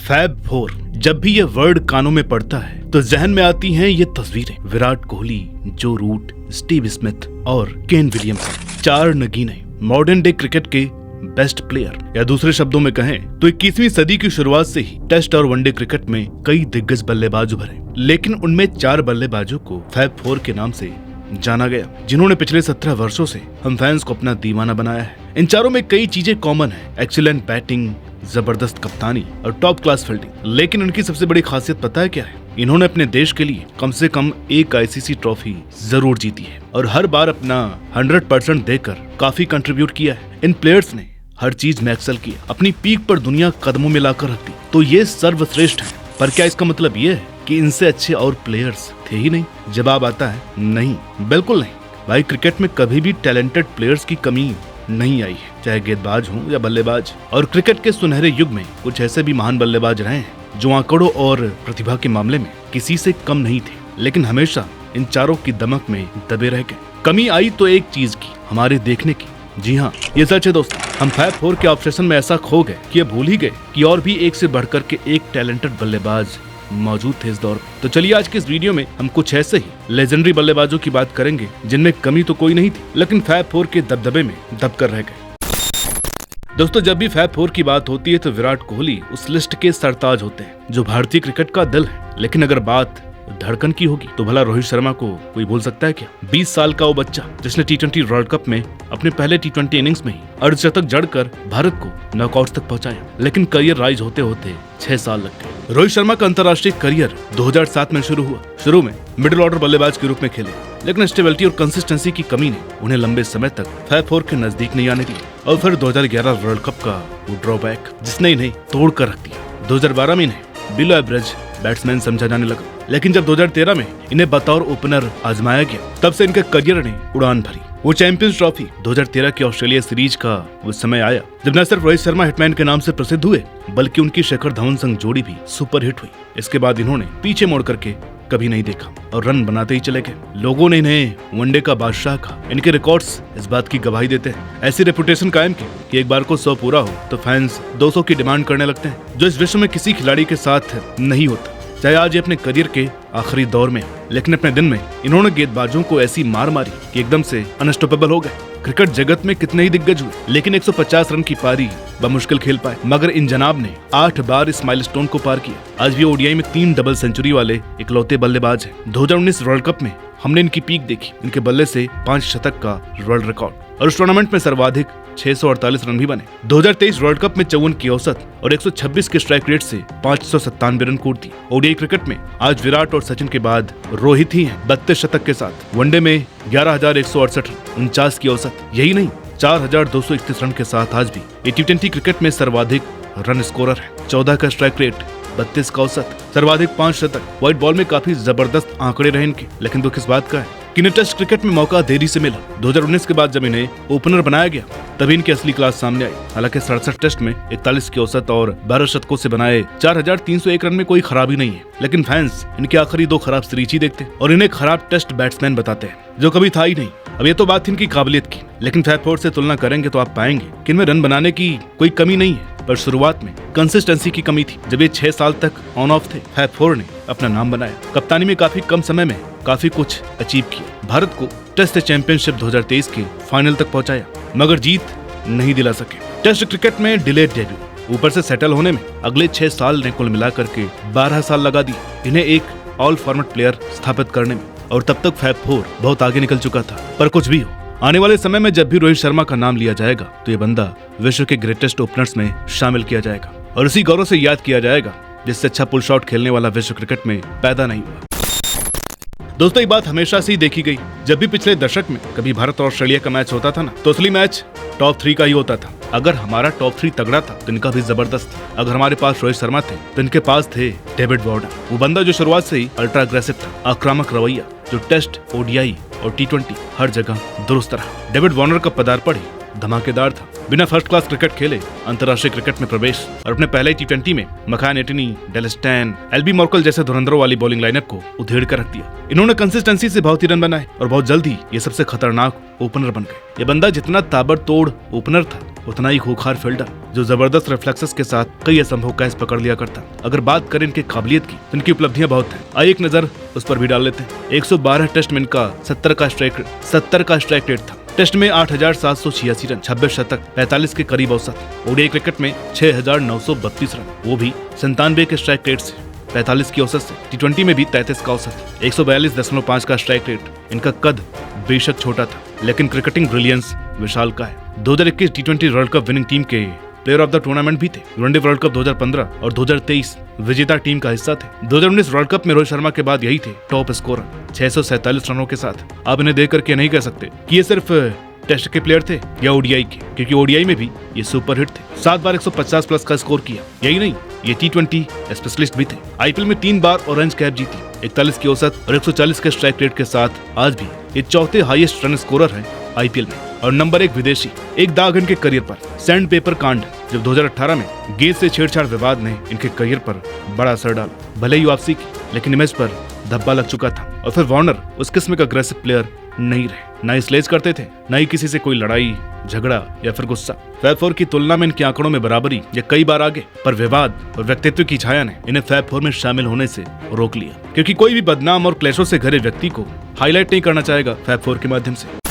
Fab 4। जब भी ये वर्ड कानों में पड़ता है तो जहन में आती हैं ये तस्वीरें। विराट कोहली, जो रूट, स्टीव स्मिथ और केन विलियमसन, चार नगीने मॉडर्न डे क्रिकेट के बेस्ट प्लेयर, या दूसरे शब्दों में कहें तो 21वीं सदी की शुरुआत से ही टेस्ट और वनडे क्रिकेट में कई दिग्गज बल्लेबाज उभरे, लेकिन उनमें 4 बल्लेबाजों को फैब 4 के नाम से जाना गया, जिन्होंने पिछले 17 वर्षों से हम फैंस को अपना दीवाना बनाया है। इन चारों में कई चीजें कॉमन है, एक्सीलेंट बैटिंग, जबरदस्त कप्तानी और टॉप क्लास फील्डिंग। लेकिन उनकी सबसे बड़ी खासियत पता है क्या है? इन्होंने अपने देश के लिए कम से कम एक आईसीसी ट्रॉफी जरूर जीती है और हर बार अपना 100% देकर काफी कंट्रीब्यूट किया है। इन प्लेयर्स ने हर चीज में एक्सेल किया, अपनी पीक पर दुनिया कदमों में लाकर रख दी, तो ये सर्वश्रेष्ठ है। पर क्या इसका मतलब ये है कि इनसे अच्छे और प्लेयर्स थे ही नहीं? जवाब आता है नहीं, बिल्कुल नहीं भाई। क्रिकेट में कभी भी टैलेंटेड प्लेयर्स की कमी नहीं आई है, चाहे गेंदबाज हो या बल्लेबाज। और क्रिकेट के सुनहरे युग में कुछ ऐसे भी महान बल्लेबाज रहे हैं जो आंकड़ों और प्रतिभा के मामले में किसी से कम नहीं थे, लेकिन हमेशा इन चारों की दमक में दबे रह गए। कमी आई तो एक चीज की, हमारे देखने की। जी हाँ, ये सच है दोस्तों। हम फैब 4 के ऑब्सेशन में ऐसा खो गए कि ये भूल ही गए कि और भी एक से बढ़कर के एक टैलेंटेड बल्लेबाज मौजूद थे इस दौर में। तो चलिए आज के इस वीडियो में हम कुछ ऐसे ही लेजेंडरी बल्लेबाजों की बात करेंगे जिनमें कमी तो कोई नहीं थी, लेकिन फैब 4 के दबदबे में दबकर रह गए। दोस्तों, जब भी फैब 4 की बात होती है तो विराट कोहली उस लिस्ट के सरताज होते हैं, जो भारतीय क्रिकेट का दिल है। लेकिन अगर बात धड़कन की होगी तो भला रोहित शर्मा को कोई भूल सकता है क्या? 20 साल का वो बच्चा जिसने T20 वर्ल्ड कप में अपने पहले T20 इनिंग्स में ही अर्धशतक जड़कर भारत को नॉकआउट तक पहुंचाया, लेकिन करियर राइज होते होते 6 साल लग गए। रोहित शर्मा का अंतर्राष्ट्रीय करियर 2007 में शुरू हुआ। शुरू में मिडिल ऑर्डर बल्लेबाज के रूप में खेले, लेकिन स्टेबिलिटी और कंसिस्टेंसी की कमी ने उन्हें लंबे समय तक फैब 4 के नजदीक नहीं आने दिया। और फिर 2011 वर्ल्ड कप का वो ड्रॉबैक जिसने इन्हें तोड़ कर रख दिया। 2012 में इन्हें बिलो एवरेज बैट्समैन समझा जाने लगा, लेकिन जब 2013 में इन्हें बतौर ओपनर आजमाया गया, तब से इनके करियर ने उड़ान भरी। वो चैंपियंस ट्रॉफी 2013 की ऑस्ट्रेलिया सीरीज का वो समय आया जब न सिर्फ रोहित शर्मा हिटमैन के नाम से प्रसिद्ध हुए, बल्कि उनकी शिखर धवन संग जोड़ी भी सुपर हिट हुई। इसके बाद इन्होंने पीछे मोड़ करके कभी नहीं देखा और रन बनाते ही चले गए। लोगों ने इन्हें वनडे का बादशाह कहा। इनके रिकॉर्ड्स इस बात की गवाही देते हैं। ऐसी रेपुटेशन कायम की कि एक बार को 100 पूरा हो तो फैंस 200 की डिमांड करने लगते हैं, जो इस विश्व में किसी खिलाड़ी के साथ नहीं होता। चाहे आज ये अपने करियर के आखिरी दौर में, लेकिन अपने दिन में इन्होंने गेंदबाजों को ऐसी मार मारी कि एकदम से अनस्टॉपेबल हो गए। क्रिकेट जगत में कितने ही दिग्गज हुए, लेकिन 150 रन की पारी बमुश्किल खेल पाए, मगर इन जनाब ने 8 बार इस माइलस्टोन को पार किया। आज भी ओडीआई में 3 डबल सेंचुरी वाले इकलौते बल्लेबाज हैं। 2019 वर्ल्ड कप में हमने इनकी पीक देखी, इनके बल्ले से 5 शतक का वर्ल्ड रिकॉर्ड, और उस टूर्नामेंट में सर्वाधिक 648 रन भी बने। 2023 वर्ल्ड कप में 54 की औसत और 126 के स्ट्राइक रेट से 597 रन कूट दिए। ओडीआई क्रिकेट में आज विराट और सचिन के बाद रोहित ही हैं 32 शतक के साथ। वनडे में 11,168 रन, 49 की औसत, यही नहीं 4,231 रन के साथ आज भी ये T20 क्रिकेट में सर्वाधिक रन स्कोरर है। 14 का स्ट्राइक रेट, 32 का औसत, सर्वाधिक 5 शतक। व्हाइट बॉल में काफी जबरदस्त आंकड़े रहे इनके, लेकिन दुख इस बात का है कि इन्हें टेस्ट क्रिकेट में मौका देरी से मिला। 2019 के बाद जब इन्हें ओपनर बनाया गया तभी इनकी असली क्लास सामने आई। हालांकि 67 टेस्ट में 41 की औसत और 12 शतकों से बनाए 4,301 रन में कोई खराबी नहीं है, लेकिन फैंस इनके आखिरी 2 खराब सीरीज ही देखते और इन्हें खराब टेस्ट बैट्समैन बताते हैं, जो कभी था ही नहीं। अब ये तो बात थी इनकी काबिलियत की, लेकिन फैब 4 से तुलना करेंगे तो आप पाएंगे कि इनमें रन बनाने की कोई कमी नहीं है, पर शुरुआत में कंसिस्टेंसी की कमी थी। जब ये 6 साल तक ऑन ऑफ थे, फैब 4 ने अपना नाम बनाया। कप्तानी में काफी कम समय में काफी कुछ अचीव किया, भारत को टेस्ट चैंपियनशिप 2023 के फाइनल तक पहुंचाया, मगर जीत नहीं दिला सके। टेस्ट क्रिकेट में डिलेड डेब्यू, ऊपर से सेटल होने में अगले 6 साल ने कुल मिलाकर के 12 साल लगा दिए इन्हें एक ऑल फॉर्मेट प्लेयर स्थापित करने में, और तब तक फैब 4 बहुत आगे निकल चुका था। पर कुछ भी हो, आने वाले समय में जब भी रोहित शर्मा का नाम लिया जाएगा तो ये बंदा विश्व के ग्रेटेस्ट ओपनर्स में शामिल किया जाएगा और इसी गौरव से याद किया जाएगा जिससे अच्छा पुल शॉट खेलने वाला विश्व क्रिकेट में पैदा नहीं हुआ। दोस्तों, ये बात हमेशा से ही देखी गई। जब भी पिछले दशक में कभी भारत और ऑस्ट्रेलिया का मैच होता था ना, तो असली मैच टॉप 3 का ही होता था। अगर हमारा टॉप 3 तगड़ा था तो इनका भी जबरदस्त। अगर हमारे पास रोहित शर्मा थे तो इनके पास थे डेविड वार्नर, वो बंदा जो शुरुआत से ही अल्ट्रा अग्रेसिव था, आक्रामक रवैया, जो टेस्ट, ओडीआई और T20 हर जगह दुरुस्त रहा। डेविड वार्नर का पदार्पण ही धमाकेदार था। बिना फर्स्ट क्लास क्रिकेट खेले अंतर्राष्ट्रीय क्रिकेट में प्रवेश और अपने पहले टी20 में मकान एंटनी, डेल स्टेन, एलबी मॉर्कल जैसे धुरंधरों वाली बॉलिंग लाइनअप को उधेड़ कर रख दिया। इन्होंने कंसिस्टेंसी से बहुत ही रन बनाए और बहुत जल्द ही ये सबसे खतरनाक ओपनर बन गए। ये बंदा जितना ताबड़तोड़ ओपनर था उतना ही खूंखार फील्डर, जो जबरदस्त रिफ्लेक्सेस के साथ कई असंभव कैच पकड़ लिया करता। अगर बात करें इनकी काबिलियत की तो इनकी उपलब्धियां बहुत हैं। आइए एक नजर उस पर भी डाल लेते हैं। 112 टेस्ट में इनका 70 का स्ट्राइक रेट था। टेस्ट में 8,786 रन, 26 शतक, 45 के करीब औसत। ओडीआई क्रिकेट में 6,932 रन, वो भी 97 के स्ट्राइक रेट से, 45 की औसत से। टी20 में भी 33 का औसत, 142.5 का स्ट्राइक रेट। इनका कद बेशक छोटा था लेकिन क्रिकेटिंग ब्रिलियंस विशाल का है। 2021 टी20 वर्ल्ड कप विनिंग टीम के प्लेयर ऑफ द टूर्नामेंट भी थे। वनडे वर्ल्ड कप 2015 और 2023 विजेता टीम का हिस्सा थे। 2019 वर्ल्ड कप में रोहित शर्मा के बाद यही थे टॉप स्कोरर 647 रनों के साथ। आप इन्हें देख करके नहीं कह सकते कि ये सिर्फ टेस्ट के प्लेयर थे या ओडीआई के, क्योंकि ओडीआई में भी ये सुपर हिट थे। 7 बार 150 प्लस का स्कोर किया। यही नहीं, ये टी20 स्पेशलिस्ट भी थे। आईपीएल में 3 बार ऑरेंज कैप जीती। 41 की औसत और 140 के स्ट्राइक रेट के साथ आज भी ये चौथे हाईएस्ट रन स्कोरर है आईपीएल में और नंबर 1 विदेशी। एक दाग इनके करियर पर सैंड पेपर कांड, जब 2018 में गेंद से छेड़छाड़ विवाद ने इनके करियर पर बड़ा असर डाला। भले ही वापसी की, लेकिन इमेज पर धब्बा लग चुका था। और फिर वार्नर उस किस्म का अग्रेसिव प्लेयर नहीं रहे। ना ही स्लेज करते थे, ना ही किसी से कोई लड़ाई झगड़ा या फिर गुस्सा। फैब फोर की तुलना में इनके आंकड़ों में बराबरी या कई बार आगे, पर विवाद और व्यक्तित्व की छाया ने इन्हें फैब फोर में शामिल होने से रोक लिया, क्योंकि कोई भी बदनाम और क्लेशों से घिरे व्यक्ति को हाईलाइट नहीं करना चाहेगा फैब फोर के माध्यम से।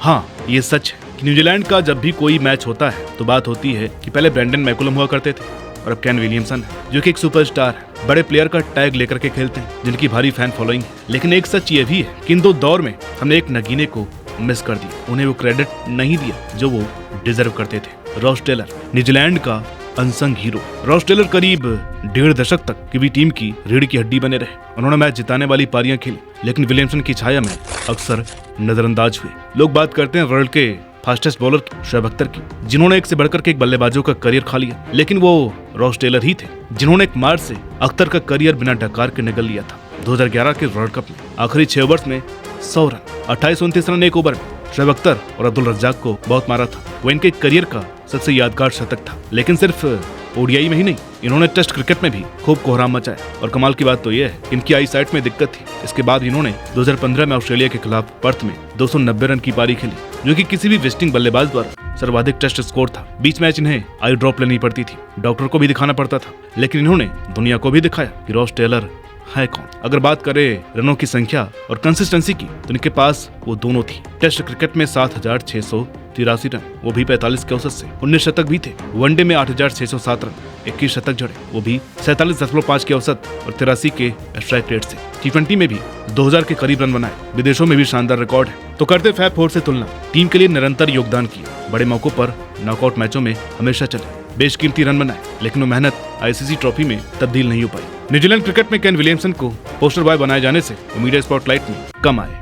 हाँ, ये सच है कि न्यूजीलैंड का जब भी कोई मैच होता है तो बात होती है कि पहले ब्रेंडन मैकुलम हुआ करते थे और अब केन विलियमसन है, जो कि एक सुपरस्टार है। बड़े प्लेयर का टैग लेकर के खेलते हैं, जिनकी भारी फैन फॉलोइंग है। लेकिन एक सच ये भी है कि इन दो दौर में हमने एक नगीने को मिस कर दिया, उन्हें वो क्रेडिट नहीं दिया जो वो डिजर्व करते थे। रॉस टेलर, न्यूजीलैंड का अनसंग हीरो। रॉस टेलर करीब 1.5 दशक तक किसी टीम की रीढ़ की हड्डी बने रहे। उन्होंने मैच जिताने वाली पारियां खेली, लेकिन विलियमसन की छाया में अक्सर नजरअंदाज हुए। लोग बात करते हैं वर्ल्ड के फास्टेस्ट बॉलर शोएब अख्तर की, जिन्होंने एक से बढ़कर के एक बल्लेबाजों का करियर खा लिया। लेकिन वो रॉस टेलर ही थे जिन्होंने एक मार से अख्तर का करियर बिना डकार के निगल लिया था। 2011 के वर्ल्ड कप में आखिरी 6 ओवर्स में 100 रन, 28-29 रन एक ओवर में शोएब अख्तर और अब्दुल रज्जाक को बहुत मारा था। वो इनके करियर का सबसे यादगार शतक था। लेकिन सिर्फ ओडीआई में ही नहीं, इन्होंने टेस्ट क्रिकेट में भी खूब कोहराम मचाया। और कमाल की बात तो यह है, इनकी आई साइट में दिक्कत थी। इसके बाद इन्होंने 2015 में ऑस्ट्रेलिया के खिलाफ पर्थ में 290 रन की पारी खेली, जो कि किसी भी विजिटिंग बल्लेबाज द्वारा सर्वाधिक टेस्ट स्कोर था। बीच मैच इन्हें आई ड्रॉप लेनी पड़ती थी, डॉक्टर को भी दिखाना पड़ता था, लेकिन इन्होंने दुनिया को भी दिखाया कि रॉस टेलर है कौन। अगर बात करें रनों की संख्या और कंसिस्टेंसी की, तो इनके पास वो दोनों थी। टेस्ट क्रिकेट में 7,683 रन, वो भी 45 के औसत से। 19 शतक भी थे। वनडे में 8,607 रन, 21 शतक जड़े, वो भी 47.5 के औसत और 83 के स्ट्राइक रेट से। टी20 में भी 2000 के करीब रन बनाए। विदेशों में भी शानदार रिकॉर्ड है। तो करते फैब फोर से तुलना। टीम के लिए निरंतर योगदान किया, बड़े मौकों पर नॉकआउट मैचों में हमेशा चले, बेशकीमती रन बनाए, लेकिन वो मेहनत आईसीसी ट्रॉफी में तब्दील नहीं हो पाई। न्यूजीलैंड क्रिकेट में केन विलियमसन को पोस्टर बॉय बनाए जाने से वो मीडिया स्पॉटलाइट में कम आए।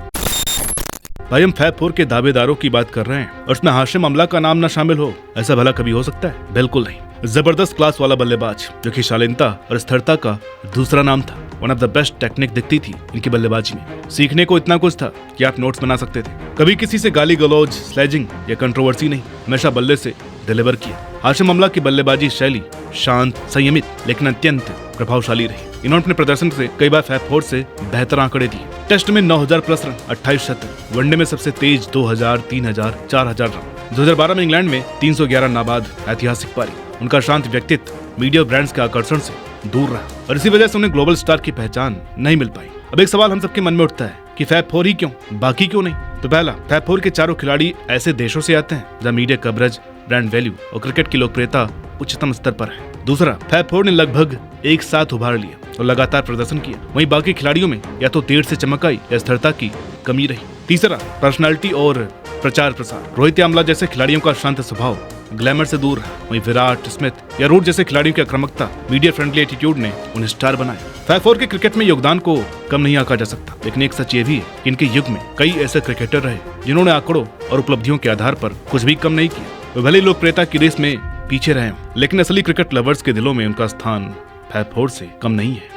भाई, हम फैब फोर के दावेदारों की बात कर रहे हैं और उसमें हाशिम अमला का नाम न शामिल हो, ऐसा भला कभी हो सकता है? बिल्कुल नहीं। जबरदस्त क्लास वाला बल्लेबाज, जो कि शालीनता और स्थिरता का दूसरा नाम था। One of the best technique दिखती थी इनकी बल्लेबाजी में। सीखने को इतना कुछ था कि आप नोट्स बना सकते थे। कभी किसी से गाली गलौज, स्लेजिंग या कंट्रोवर्सी नहीं, हमेशा बल्ले से डिलीवर किया। हाशिम अमला की बल्लेबाजी शैली शांत, संयमित, लेकिन अत्यंत प्रभावशाली रही। इन्होंने अपने प्रदर्शन से कई बार फैब फोर से बेहतर आंकड़े दिए। टेस्ट में 9,000 प्लस रन, 28 शतक। वनडे में सबसे तेज 2,000, 3,000, 4,000 रन। 2012 में इंग्लैंड में 311 नाबाद, ऐतिहासिक पारी। उनका शांत व्यक्तित्व मीडिया ब्रांड्स के आकर्षण से दूर रहा और इसी वजह से उन्हें ग्लोबल स्टार की पहचान नहीं मिल पाई। अब एक सवाल हम सबके मन में उठता है कि फैब फोर ही क्यों, बाकी क्यों नहीं? तो पहला, फैब फोर के चारों खिलाड़ी ऐसे देशों से आते हैं जहाँ मीडिया कवरेज, ब्रांड वैल्यू और क्रिकेट की लोकप्रियता उच्चतम स्तर पर है। दूसरा, फैब फोर ने लगभग एक साथ उभार लिया और लगातार प्रदर्शन किया, वहीं बाकी खिलाड़ियों में या तो देर से चमक आई या स्थिरता की कमी रही। तीसरा, पर्सनालिटी और प्रचार प्रसार। रोहित या अमला जैसे खिलाड़ियों का शांत स्वभाव ग्लैमर से दूर रहा, वहीं विराट, स्मिथ या रूट जैसे खिलाड़ियों की आक्रामकता, मीडिया फ्रेंडली एटीट्यूड ने उन्हें स्टार बनाया। फैब फोर के क्रिकेट में योगदान को कम नहीं आंका जा सकता, लेकिन एक सच ये भी है कि इनके युग में कई ऐसे क्रिकेटर रहे जिन्होंने आंकड़ों और उपलब्धियों के आधार पर कुछ भी कम नहीं किया। वे भले लोकप्रियता की रेस में पीछे रहे हों, लेकिन असली क्रिकेट लवर्स के दिलों में उनका स्थान फैब फोर से कम नहीं है।